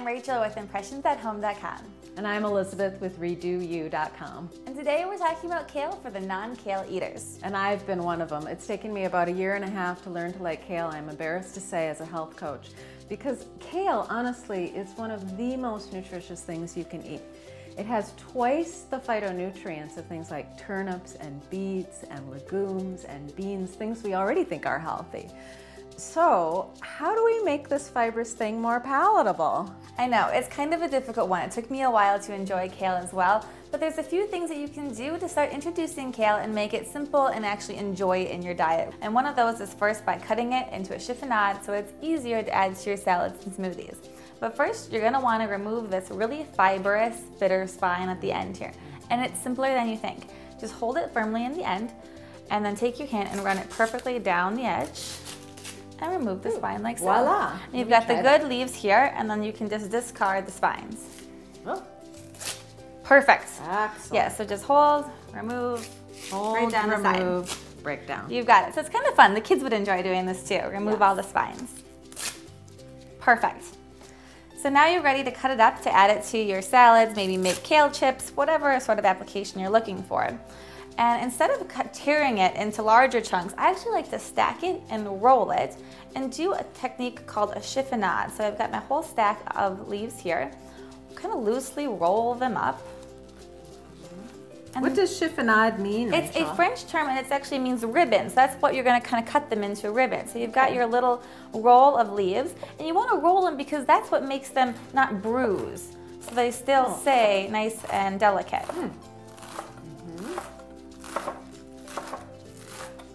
I'm Rachel with ImpressionsAtHome.com. And I'm Elizabeth with RedoYou.com. And today we're talking about kale for the non-kale eaters. And I've been one of them. It's taken me about 1.5 years to learn to like kale, I'm embarrassed to say, as a health coach. Because kale, honestly, is one of the most nutritious things you can eat. It has twice the phytonutrients of things like turnips and beets and legumes and beans, things we already think are healthy. So how do we make this fibrous thing more palatable? I know, it's kind of a difficult one. It took me a while to enjoy kale as well, but there's a few things that you can do to start introducing kale and make it simple and actually enjoy it in your diet. And one of those is first by cutting it into a chiffonade so it's easier to add to your salads and smoothies. But first, you're gonna wanna remove this really fibrous, bitter spine at the end here. And it's simpler than you think. Just hold it firmly in the end, and then take your hand and run it perfectly down the edge, and remove the spine like so. Voila! And you've got the good leaves here, and then you can just discard the spines. Oh. Perfect. Excellent. Yeah, so just hold, remove, right down the side. Break down. You've got it. So it's kind of fun. The kids would enjoy doing this too. Remove all the spines. Perfect. So now you're ready to cut it up to add it to your salads, maybe make kale chips, whatever sort of application you're looking for. And instead of tearing it into larger chunks, I actually like to stack it and roll it and do a technique called a chiffonade. So I've got my whole stack of leaves here, kind of loosely roll them up. And what does chiffonade mean, It's Rachel? a French term, and it actually means ribbons. That's what you're gonna kind of cut them into ribbons. So you've got your little roll of leaves, and you wanna roll them because that's what makes them not bruise. So they still stay nice and delicate.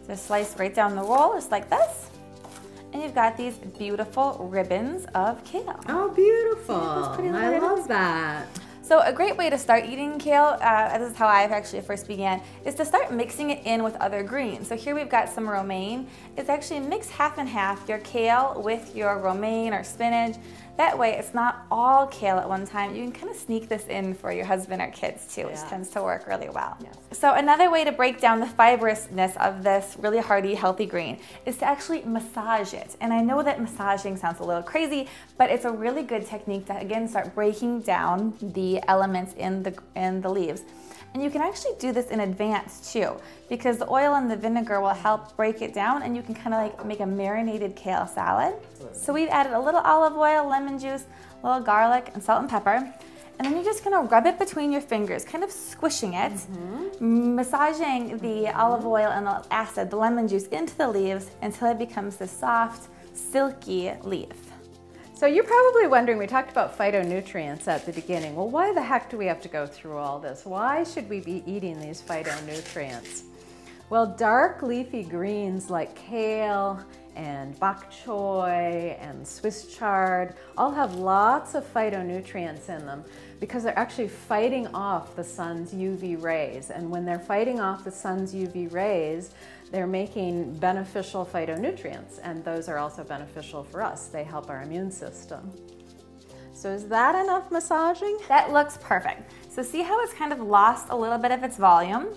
Just slice right down the roll, just like this. And you've got these beautiful ribbons of kale. Oh, beautiful. I love that. So a great way to start eating kale, this is how I actually first began, is to start mixing it in with other greens. So here we've got some romaine. It's actually mix half and half your kale with your romaine or spinach. That way it's not all kale at one time. You can kind of sneak this in for your husband or kids too, which tends to work really well. Yes. So another way to break down the fibrousness of this really hearty, healthy green is to actually massage it. And I know that massaging sounds a little crazy, but it's a really good technique to, again, start breaking down the elements in the leaves. And you can actually do this in advance too, because the oil and the vinegar will help break it down, and you can kind of like make a marinated kale salad. So we've added a little olive oil, lemon juice, a little garlic, and salt and pepper. And then you're just gonna rub it between your fingers, kind of squishing it, massaging the olive oil and the acid, the lemon juice, into the leaves until it becomes this soft, silky leaf. So you're probably wondering, we talked about phytonutrients at the beginning. Well, why the heck do we have to go through all this? Why should we be eating these phytonutrients? Well, dark leafy greens like kale and bok choy and Swiss chard all have lots of phytonutrients in them because they're actually fighting off the sun's UV rays. And when they're fighting off the sun's UV rays, they're making beneficial phytonutrients, and those are also beneficial for us. They help our immune system. So is that enough massaging? That looks perfect. So see how it's kind of lost a little bit of its volume?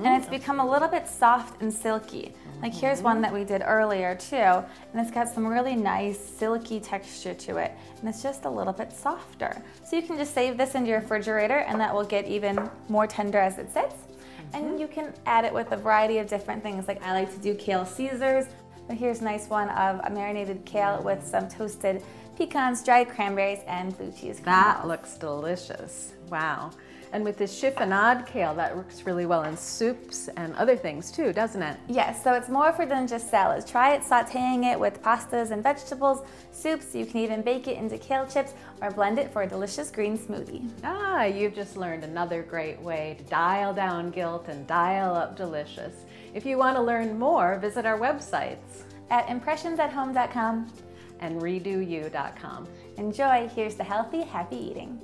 And it's become a little bit soft and silky. Like here's one that we did earlier too, and it's got some really nice silky texture to it, and it's just a little bit softer. So you can just save this into your refrigerator, and that will get even more tender as it sits. And you can add it with a variety of different things. Like I like to do kale Caesars, but here's a nice one of a marinated kale with some toasted pecans, dried cranberries, and blue cheese. That looks delicious. Wow. And with this chiffonade kale, that works really well in soups and other things too, doesn't it? Yes, so it's more for than just salads. Try it sauteing it with pastas and vegetables, soups. You can even bake it into kale chips or blend it for a delicious green smoothie. Ah, you've just learned another great way to dial down guilt and dial up delicious. If you want to learn more, visit our websites at ImpressionsAtHome.com and RedoYou.com. Enjoy. Here's to healthy, happy eating.